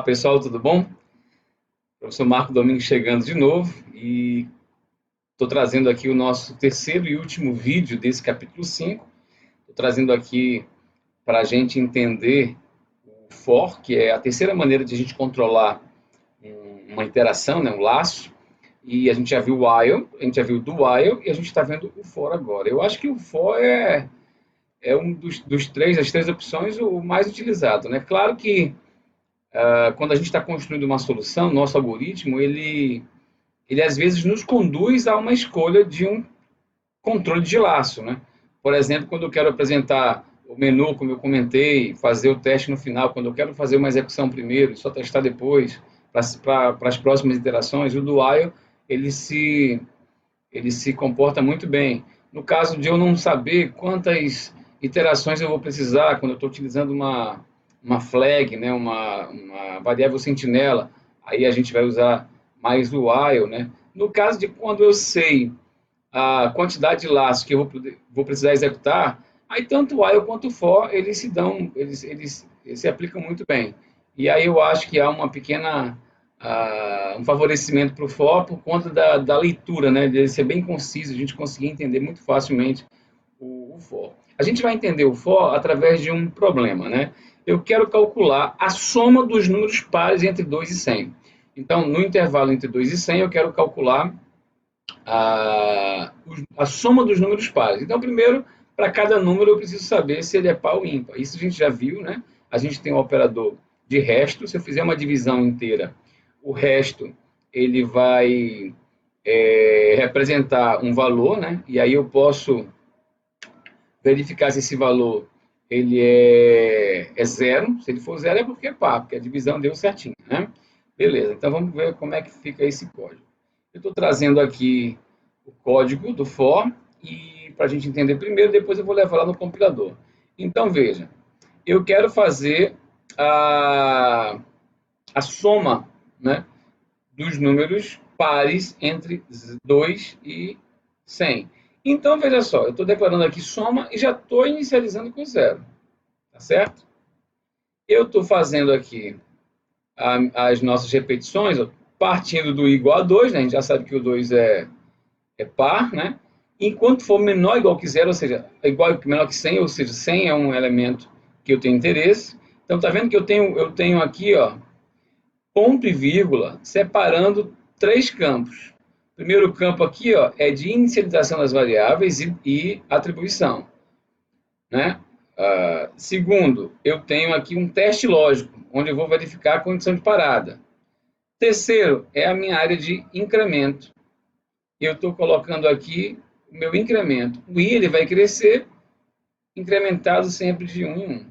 pessoal, tudo bom? Professor Marco Domingues chegando de novo e estou trazendo aqui o nosso terceiro e último vídeo desse capítulo 5. Estou trazendo aqui para a gente entender o for, que é a terceira maneira de a gente controlar uma interação, né, um laço. E a gente já viu o while, a gente já viu o do while e a gente está vendo o for agora. Eu acho que o for é um das três opções o mais utilizado, né? Claro que quando a gente está construindo uma solução, nosso algoritmo, ele às vezes nos conduz a uma escolha de um controle de laço, né? Por exemplo, quando eu quero apresentar o menu, como eu comentei, fazer o teste no final, quando eu quero fazer uma execução primeiro e só testar depois, para as próximas iterações, o do while, ele se, ele se comporta muito bem. No caso de eu não saber quantas iterações eu vou precisar, quando eu estou utilizando uma flag, né, uma variável sentinela, aí a gente vai usar mais o while, né? No caso de quando eu sei a quantidade de laços que eu vou precisar executar, aí tanto o while quanto o for, eles se aplicam muito bem. E aí eu acho que há uma pequena, um favorecimento para o for por conta da leitura, né, de ele ser bem conciso, a gente conseguir entender muito facilmente o for. A gente vai entender o for através de um problema, né? Eu quero calcular a soma dos números pares entre 2 e 100. Então, no intervalo entre 2 e 100, eu quero calcular a soma dos números pares. Então, primeiro, para cada número, eu preciso saber se ele é par ou ímpar. Isso a gente já viu, né? A gente tem um operador de resto. Se eu fizer uma divisão inteira, o resto ele vai representar um valor, né? E aí eu posso verificar se esse valor ele é zero. Se ele for zero, é porque é par, porque a divisão deu certinho, né? Beleza, então vamos ver como é que fica esse código. Eu estou trazendo aqui o código do for e para a gente entender primeiro, depois eu vou levar lá no compilador. Então, veja, eu quero fazer a soma, né, dos números pares entre 2 e 100. Então, veja só, eu estou declarando aqui soma e já estou inicializando com zero, tá certo? Eu estou fazendo aqui as nossas repetições, partindo do igual a 2, né? A gente já sabe que o 2 é par, né? Enquanto for menor ou igual que zero, ou seja, igual menor que 100, ou seja, 100 é um elemento que eu tenho interesse. Então, tá vendo que eu tenho aqui, ó, ponto e vírgula, separando três campos. O primeiro campo aqui, ó, é de inicialização das variáveis e atribuição, né? Segundo, eu tenho aqui um teste lógico, onde eu vou verificar a condição de parada. Terceiro, é a minha área de incremento. Eu estou colocando aqui o meu incremento. O i ele vai crescer, incrementado sempre de 1 em 1.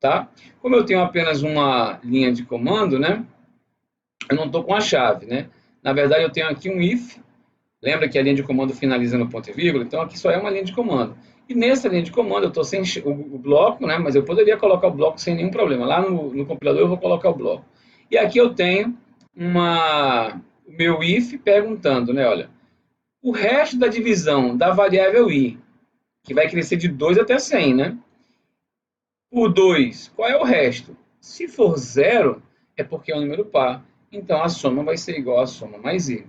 Tá? Como eu tenho apenas uma linha de comando, né? Eu não estou com a chave, né? Na verdade, eu tenho aqui um if. Lembra que a linha de comando finaliza no ponto e vírgula? Então, aqui só é uma linha de comando. E nessa linha de comando, eu estou sem o bloco, né? Mas eu poderia colocar o bloco sem nenhum problema. Lá no compilador, eu vou colocar o bloco. E aqui eu tenho o meu if perguntando, né? Olha, o resto da divisão da variável i, que vai crescer de 2 até 100, né? O 2, qual é o resto? Se for zero, é porque é um número par. Então, a soma vai ser igual a soma mais i.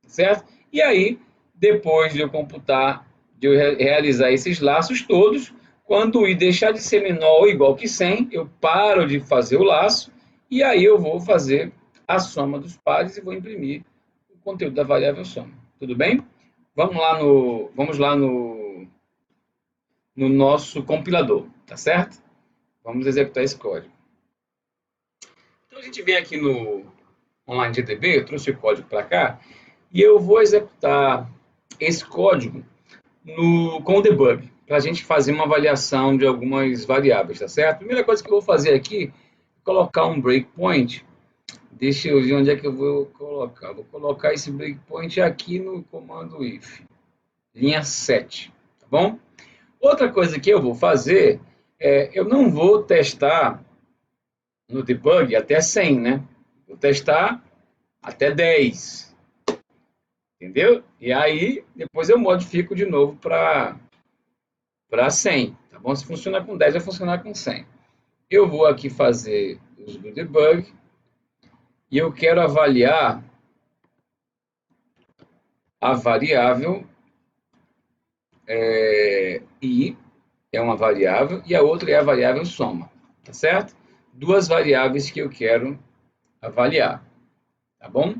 Certo? E aí, depois de eu computar, de eu realizar esses laços todos, quando o i deixar de ser menor ou igual que 100, eu paro de fazer o laço e aí eu vou fazer a soma dos pares e vou imprimir o conteúdo da variável soma. Tudo bem? Vamos lá no nosso compilador, tá certo? Vamos executar esse código. Então a gente vem aqui no OnlineGDB, eu trouxe o código para cá, e eu vou executar esse código com o debug, para a gente fazer uma avaliação de algumas variáveis, tá certo? A primeira coisa que eu vou fazer aqui é colocar um breakpoint. Deixa eu ver onde é que eu vou colocar. Vou colocar esse breakpoint aqui no comando if, linha 7, tá bom? Outra coisa que eu vou fazer eu não vou testar no debug até 100, né? Vou testar até 10, entendeu? E aí, depois eu modifico de novo para 100, tá bom? Se funcionar com 10, vai funcionar com 100. Eu vou aqui fazer uso do debug, e eu quero avaliar a variável i, é uma variável, e a outra é a variável soma, tá certo? Duas variáveis que eu quero avaliar, tá bom?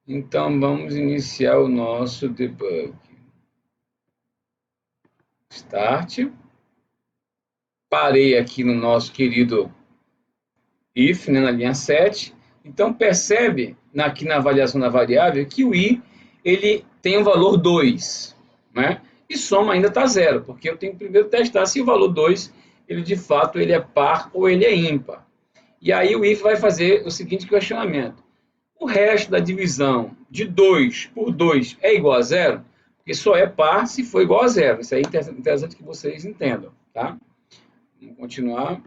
Então, vamos iniciar o nosso debug. Start. Parei aqui no nosso querido if, né, na linha 7. Então, percebe aqui na avaliação da variável que o i ele tem um valor 2, né? E soma ainda está zero, porque eu tenho que primeiro testar se o valor 2 ele de fato ele é par ou ele é ímpar. E aí o if vai fazer o seguinte questionamento. O resto da divisão de 2 por 2 é igual a zero? Porque só é par se for igual a zero. Isso aí é interessante que vocês entendam, tá? Vamos continuar.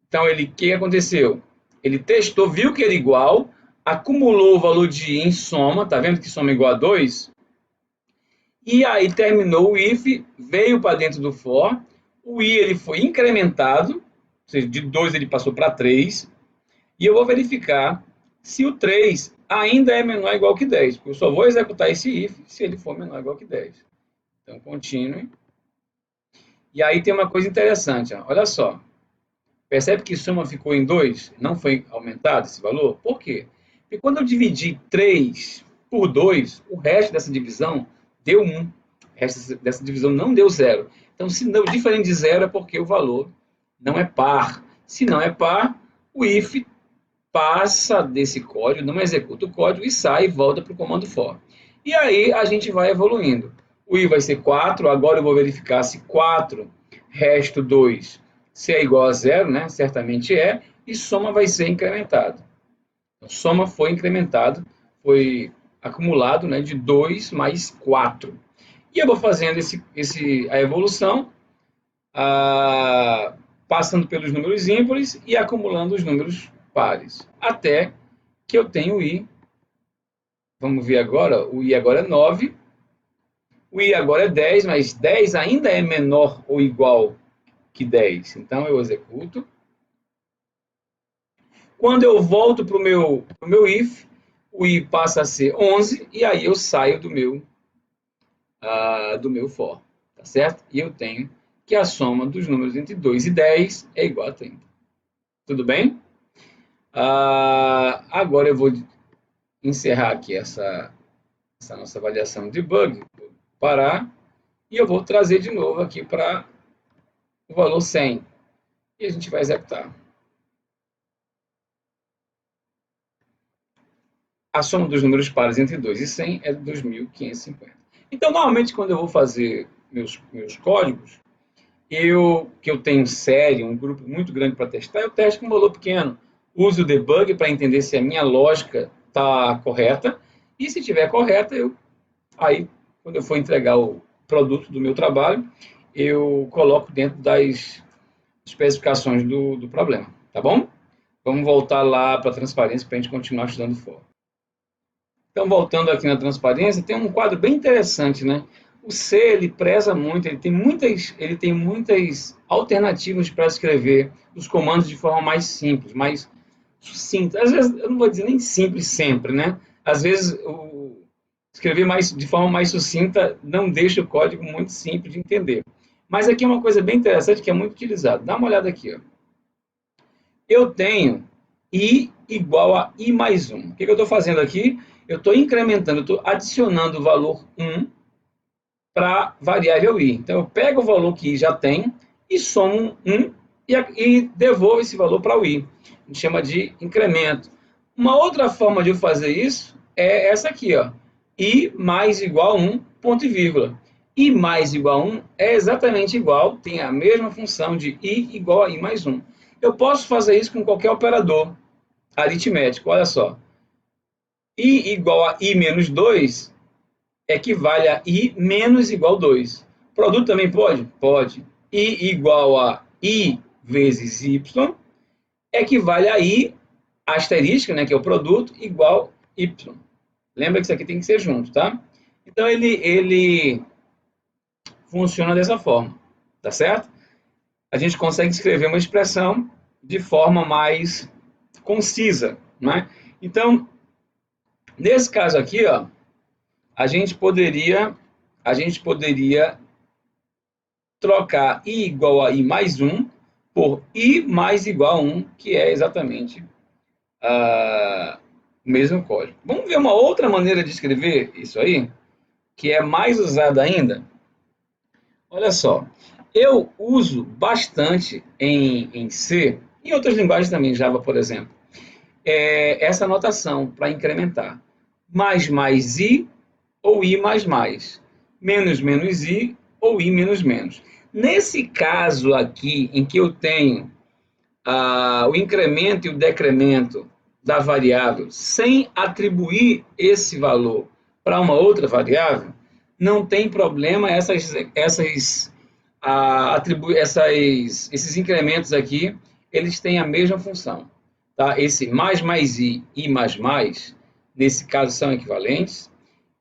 Então, o que aconteceu? Ele testou, viu que era igual, acumulou o valor de i em soma, tá vendo que soma é igual a 2? E aí terminou o if, veio para dentro do for, o i ele foi incrementado, ou seja, de 2 ele passou para 3, e eu vou verificar se o 3 ainda é menor ou igual que 10, porque eu só vou executar esse if se ele for menor ou igual que 10. Então, continue. E aí tem uma coisa interessante, ó, olha só. Percebe que soma ficou em 2? Não foi aumentado esse valor? Por quê? Porque quando eu dividi 3 por 2, o resto dessa divisão deu 1. O resto dessa divisão não deu 0. Então, se não diferente de 0 é porque o valor não é par. Se não é par, o if passa desse código, não executa o código e sai e volta para o comando for. E aí a gente vai evoluindo. O i vai ser 4, agora eu vou verificar se 4 resto 2 se é igual a zero, né? Certamente é, e soma vai ser incrementado. Então, soma foi incrementado, foi acumulado, né, de 2 mais 4. E eu vou fazendo a evolução, passando pelos números ímpares e acumulando os números pares, até que eu tenho o i. Vamos ver agora, o i agora é 9, o i agora é 10, mas 10 ainda é menor ou igual que 10. Então, eu executo. Quando eu volto para o meu if, o i passa a ser 11, e aí eu saio do meu for, tá certo? E eu tenho que a soma dos números entre 2 e 10 é igual a 30. Tudo bem? Agora eu vou encerrar aqui essa nossa avaliação de bug, vou parar, e eu vou trazer de novo aqui para o valor 100, e a gente vai executar. A soma dos números pares entre 2 e 100 é 2.550. Então, normalmente, quando eu vou fazer meus códigos, que eu tenho série, um grupo muito grande para testar, eu testo com um valor pequeno. Uso o debug para entender se a minha lógica está correta, e se estiver correta, aí, quando eu for entregar o produto do meu trabalho, eu coloco dentro das especificações do problema, tá bom? Vamos voltar lá para a transparência para a gente continuar estudando fora. Então, voltando aqui na transparência, tem um quadro bem interessante, né? O C, ele preza muito, ele tem muitas alternativas para escrever os comandos de forma mais simples, mais sucinta. Às vezes, eu não vou dizer nem simples sempre, né? Às vezes, escrever de forma mais sucinta não deixa o código muito simples de entender. Mas aqui é uma coisa bem interessante que é muito utilizada. Dá uma olhada aqui, ó. Eu tenho i igual a i mais 1. O que eu estou fazendo aqui? Eu estou incrementando, eu estou adicionando o valor 1 para a variável i. Então, eu pego o valor que i já tem e somo 1 e devolvo esse valor para o i. A gente chama de incremento. Uma outra forma de eu fazer isso é essa aqui, ó. I mais igual a 1, ponto e vírgula. I mais igual a 1 é exatamente igual, tem a mesma função de i igual a i mais 1. Eu posso fazer isso com qualquer operador aritmético, olha só. I igual a i menos 2 equivale a i menos igual a 2. Produto também pode? Pode. I igual a i vezes y equivale a i asterisco, né, que é o produto, igual a y. Lembra que isso aqui tem que ser junto, tá? Então, ele funciona dessa forma, tá certo? A gente consegue escrever uma expressão de forma mais concisa, né? Então, nesse caso aqui, ó, a gente poderia trocar i igual a i mais 1 por i mais igual a 1, que é exatamente o mesmo código. Vamos ver uma outra maneira de escrever isso aí, que é mais usada ainda? Olha só, eu uso bastante em C, em outras linguagens também, Java, por exemplo, essa notação para incrementar. Mais i ou i mais mais. Menos i ou i menos menos. Nesse caso aqui, em que eu tenho o incremento e o decremento da variável sem atribuir esse valor para uma outra variável, não tem problema esses incrementos aqui, eles têm a mesma função. Tá? Esse mais i mais, nesse caso são equivalentes.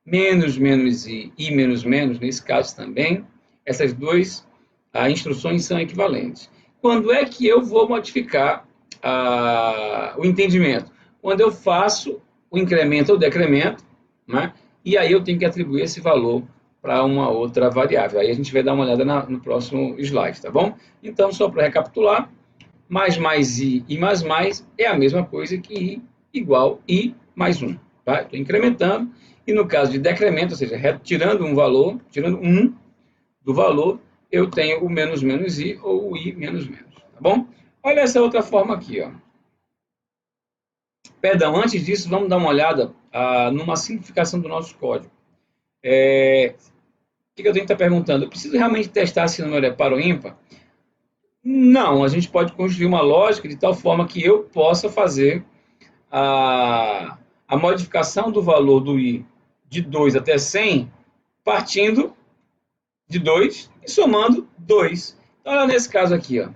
Menos i e menos, nesse caso também, essas duas instruções são equivalentes. Quando é que eu vou modificar o entendimento? Quando eu faço o incremento ou decremento, né? E aí eu tenho que atribuir esse valor para uma outra variável. Aí a gente vai dar uma olhada no próximo slide, tá bom? Então, só para recapitular, mais i e mais é a mesma coisa que i igual i mais 1. Tá? Estou incrementando. E no caso de decremento, ou seja, retirando um valor, tirando 1 do valor, eu tenho o menos i ou o i menos, tá bom? Olha essa outra forma aqui, ó. Perdão, antes disso, vamos dar uma olhada numa simplificação do nosso código. O que eu tenho que estar perguntando? Eu preciso realmente testar se o número é par ou ímpar? Não, a gente pode construir uma lógica de tal forma que eu possa fazer a modificação do valor do i de 2 até 100, partindo de 2 e somando 2. Então, olha nesse caso aqui, ó.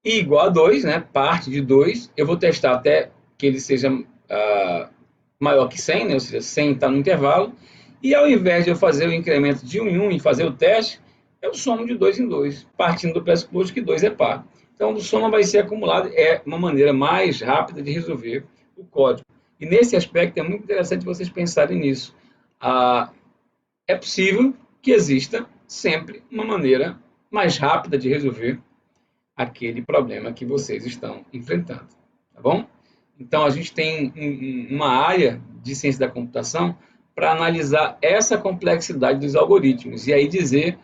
I igual a 2, né? Parte de 2. Eu vou testar até que ele seja maior que 100, né? Ou seja, 100 está no intervalo. E ao invés de eu fazer o incremento de 1 em 1 e fazer o teste, eu somo de 2 em 2, partindo do pressuposto que 2 é par. Então, o soma vai ser acumulado, é uma maneira mais rápida de resolver o código. E nesse aspecto é muito interessante vocês pensarem nisso. É possível que exista sempre uma maneira mais rápida de resolver aquele problema que vocês estão enfrentando, tá bom? Então, a gente tem uma área de ciência da computação para analisar essa complexidade dos algoritmos e aí dizer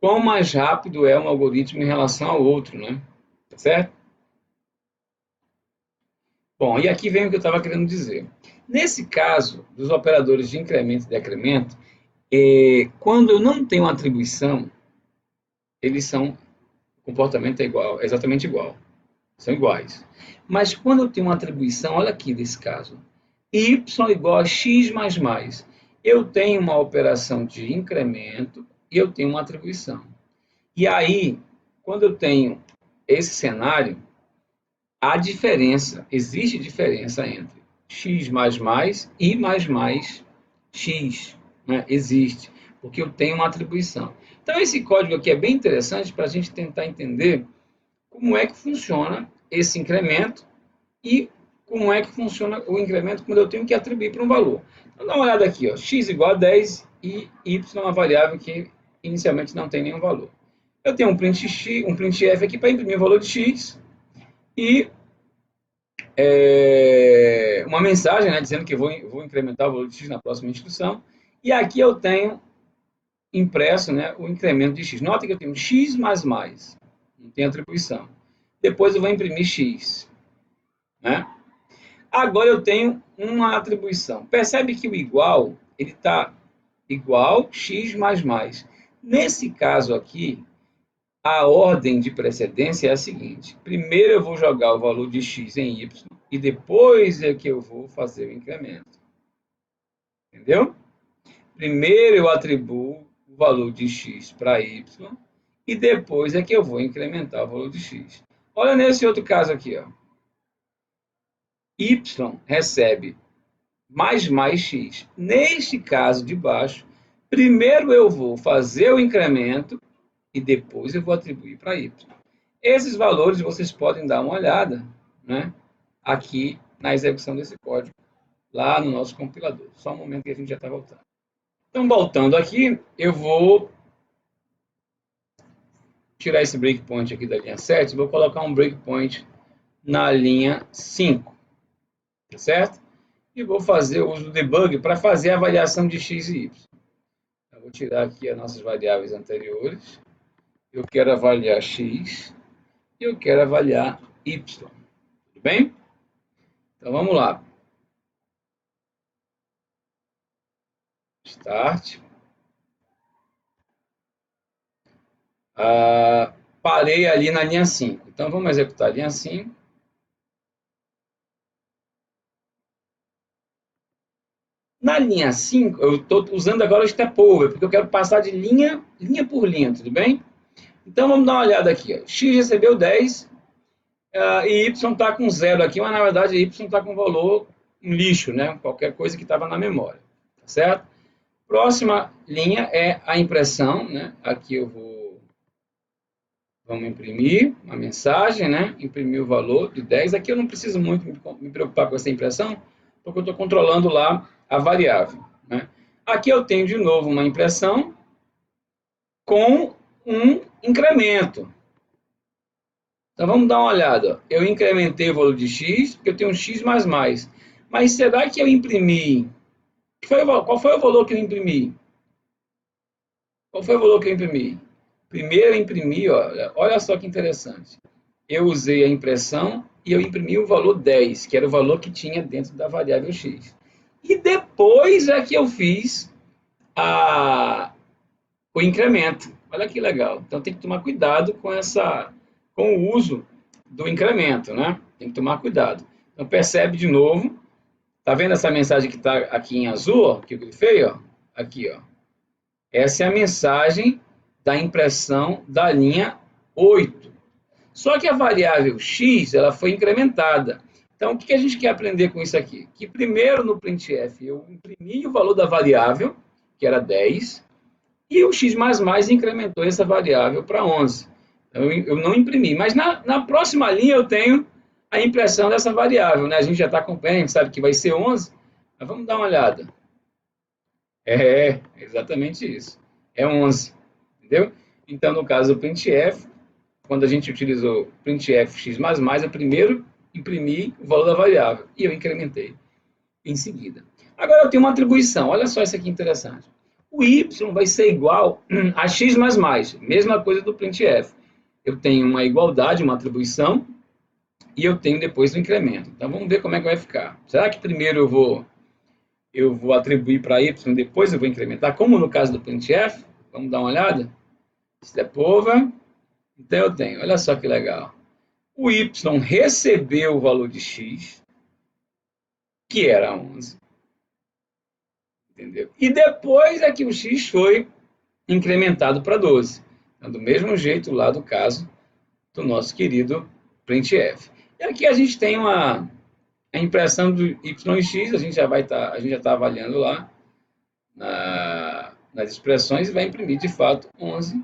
quão mais rápido é um algoritmo em relação ao outro, né? Tá certo? Bom, e aqui vem o que eu estava querendo dizer. Nesse caso, dos operadores de incremento e decremento, quando eu não tenho atribuição, eles são, o comportamento é igual, é exatamente igual, são iguais. Mas quando eu tenho uma atribuição, olha aqui desse caso, y igual a x mais mais, eu tenho uma operação de incremento e eu tenho uma atribuição. E aí, quando eu tenho esse cenário, há diferença, existe diferença entre x e mais x, né? Existe, porque eu tenho uma atribuição. Então, esse código aqui é bem interessante para a gente tentar entender como é que funciona esse incremento e como é que funciona o incremento quando eu tenho que atribuir para um valor. Então, dá uma olhada aqui, ó, x igual a 10 e y é uma variável que inicialmente não tem nenhum valor. Eu tenho um printf aqui para imprimir o valor de x e uma mensagem, né, dizendo que vou incrementar o valor de x na próxima instrução. E aqui eu tenho impresso, né, o incremento de x. Nota que eu tenho x mais mais, não tem atribuição. Depois eu vou imprimir x. Né? Agora eu tenho uma atribuição. Percebe que o igual, ele está igual x mais mais. Nesse caso aqui, a ordem de precedência é a seguinte. Primeiro eu vou jogar o valor de x em y e depois é que eu vou fazer o incremento. Entendeu? Primeiro eu atribuo o valor de x para y e depois é que eu vou incrementar o valor de x. Olha nesse outro caso aqui, ó. Y recebe mais x. Neste caso de baixo, primeiro eu vou fazer o incremento e depois eu vou atribuir para y. Esses valores vocês podem dar uma olhada né, aqui na execução desse código, lá no nosso compilador. Só um momento que a gente já está voltando. Então, voltando aqui, eu vou tirar esse breakpoint aqui da linha 7, vou colocar um breakpoint na linha 5, tá certo? E vou fazer o uso do debug para fazer a avaliação de x e y. Eu vou tirar aqui as nossas variáveis anteriores. Eu quero avaliar x e eu quero avaliar y. Tudo bem? Então, vamos lá. Start. Parei ali na linha 5. Então, vamos executar a linha 5. Na linha 5, eu estou usando agora o step over, porque eu quero passar de linha por linha, tudo bem? Então, vamos dar uma olhada aqui. Ó. X recebeu 10 e Y está com 0 aqui, mas na verdade Y está com valor um lixo, né? Qualquer coisa que estava na memória, tá certo? Próxima linha é a impressão, né? Aqui vamos imprimir uma mensagem, né? Imprimir o valor de 10. Aqui eu não preciso muito me preocupar com essa impressão, porque eu estou controlando lá a variável, né? Aqui eu tenho de novo uma impressão com um incremento. Então vamos dar uma olhada. Eu incrementei o valor de x, porque eu tenho um x mais mais. Mas será que eu imprimi? Qual foi o valor que eu imprimi? Qual foi o valor que eu imprimi? Primeiro eu imprimi, olha só que interessante. Eu usei a impressão e eu imprimi o valor 10, que era o valor que tinha dentro da variável x. E depois é que eu fiz o incremento. Olha que legal. Então tem que tomar cuidado com o uso do incremento, né? Tem que tomar cuidado. Então percebe de novo. Tá vendo essa mensagem que está aqui em azul, ó, que eu grifei, ó? Aqui, ó. Essa é a mensagem da impressão da linha 8. Só que a variável x ela foi incrementada. Então, o que a gente quer aprender com isso aqui? Que primeiro no printf eu imprimi o valor da variável, que era 10, e o x++ incrementou essa variável para 11. Então, eu não imprimi. Mas na próxima linha eu tenho a impressão dessa variável, né? A gente já está acompanhando, a gente sabe que vai ser 11, mas vamos dar uma olhada. É, exatamente isso. É 11, entendeu? Então, no caso do printf, quando a gente utilizou printf x++, eu primeiro imprimi o valor da variável e eu incrementei em seguida. Agora eu tenho uma atribuição, olha só isso aqui interessante. O y vai ser igual a x++, mesma coisa do printf. Eu tenho uma igualdade, uma atribuição, e eu tenho depois o incremento. Então vamos ver como é que vai ficar. Será que primeiro eu vou atribuir para y, depois eu vou incrementar, como no caso do printf? Vamos dar uma olhada? Step over. Então eu tenho, olha só que legal. O y recebeu o valor de x, que era 11. Entendeu? E depois é que o x foi incrementado para 12. Então, do mesmo jeito lá do caso do nosso querido printf. E aqui a gente tem a impressão do y e x, a gente já está avaliando lá nas expressões e vai imprimir de fato 11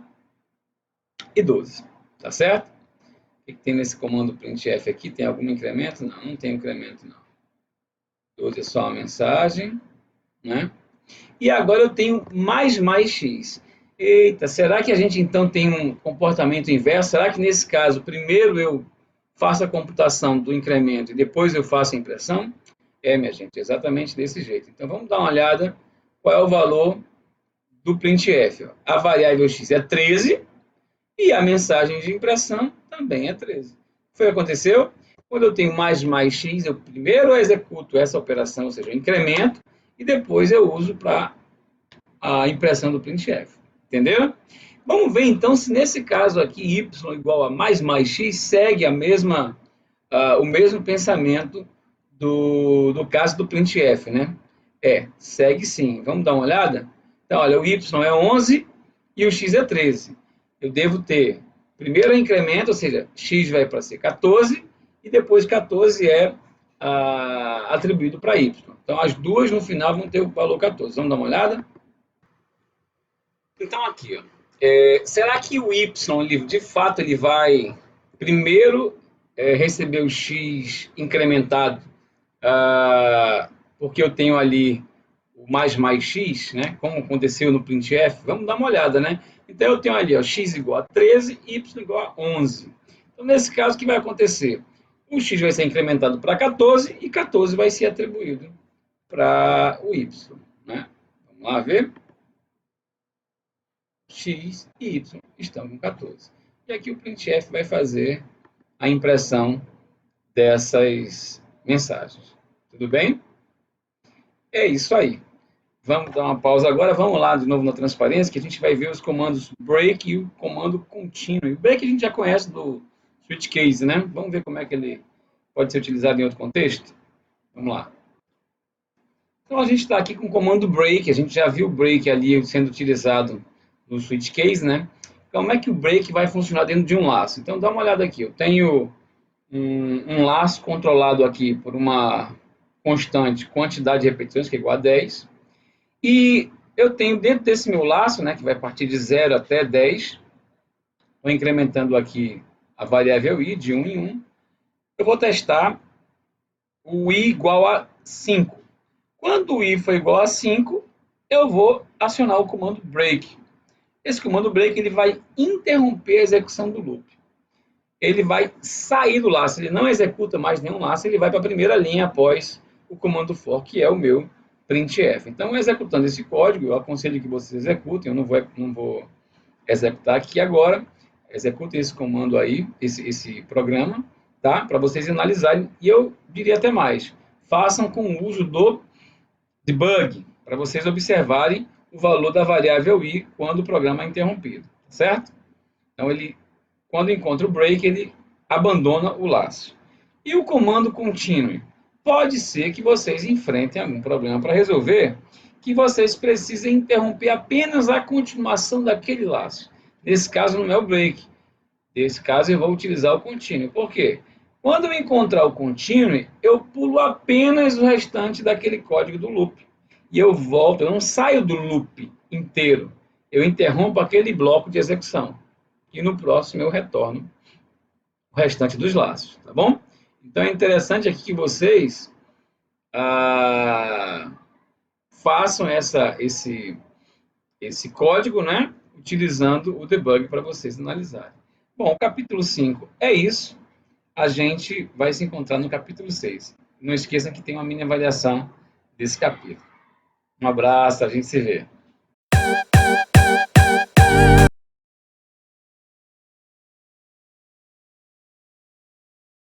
e 12. Tá certo? O que tem nesse comando printf aqui? Tem algum incremento? Não, não tem incremento não. 12 é só uma mensagem, né? E agora eu tenho mais x. Eita, será que a gente então tem um comportamento inverso? Será que nesse caso, primeiro eu faço a computação do incremento e depois eu faço a impressão? É, minha gente, exatamente desse jeito. Então vamos dar uma olhada qual é o valor do printf. A variável x é 13 e a mensagem de impressão também é 13. Foi o que aconteceu? Quando eu tenho mais x, eu primeiro executo essa operação, ou seja, o incremento, e depois eu uso para a impressão do printf. Entendeu? Vamos ver então se nesse caso aqui y igual a mais x segue o mesmo pensamento do caso do printf, né? Segue sim. Vamos dar uma olhada? Então, olha, o y é 11 e o x é 13. Eu devo ter primeiro o incremento, ou seja, x vai para ser 14 e depois 14 é atribuído para y. Então, as duas no final vão ter o valor 14. Vamos dar uma olhada? Então, aqui, ó, será que o y, de fato, ele vai primeiro receber o x incrementado, porque eu tenho ali o mais x, né? Como aconteceu no printf, vamos dar uma olhada, né? Então eu tenho ali, ó, x igual a 13, y igual a 11. Então nesse caso, o que vai acontecer? O x vai ser incrementado para 14 e 14 vai ser atribuído para o y, né? Vamos lá ver. X e y estão com 14. E aqui o printf vai fazer a impressão dessas mensagens. Tudo bem? É isso aí. Vamos dar uma pausa agora, vamos lá de novo na transparência, que a gente vai ver os comandos break e o comando contínuo. O break a gente já conhece do switch case, né? Vamos ver como é que ele pode ser utilizado em outro contexto? Vamos lá. Então a gente está aqui com o comando break, a gente já viu o break ali sendo utilizado no switch case, né? Como é que o break vai funcionar dentro de um laço? Então dá uma olhada aqui, eu tenho um laço controlado aqui por uma constante quantidade de repetições, que é igual a 10, e eu tenho dentro desse meu laço, né, que vai partir de 0 até 10, vou incrementando aqui a variável i de 1 em 1, eu vou testar o i igual a 5. Quando o i for igual a 5, eu vou acionar o comando break. Esse comando break ele vai interromper a execução do loop. Ele vai sair do laço, ele não executa mais nenhum laço, ele vai para a primeira linha após o comando for, que é o meu printf. Então, executando esse código, eu aconselho que vocês executem, eu não vou executar aqui agora, executem esse comando aí, esse programa, tá? Para vocês analisarem, e eu diria até mais, façam com o uso do debug, para vocês observarem o valor da variável i quando o programa é interrompido, certo? Então, quando encontra o break, ele abandona o laço. E o comando continue? Pode ser que vocês enfrentem algum problema para resolver, que vocês precisem interromper apenas a continuação daquele laço. Nesse caso, não é o break. Nesse caso, eu vou utilizar o continue. Por quê? Quando eu encontrar o continue, eu pulo apenas o restante daquele código do loop. E eu volto, eu não saio do loop inteiro. Eu interrompo aquele bloco de execução. E no próximo eu retorno o restante dos laços, tá bom? Então é interessante aqui que vocês façam esse código, né? Utilizando o debug para vocês analisarem. Bom, o capítulo 5 é isso. A gente vai se encontrar no capítulo 6. Não esqueçam que tem uma mini avaliação desse capítulo. Um abraço, a gente se vê.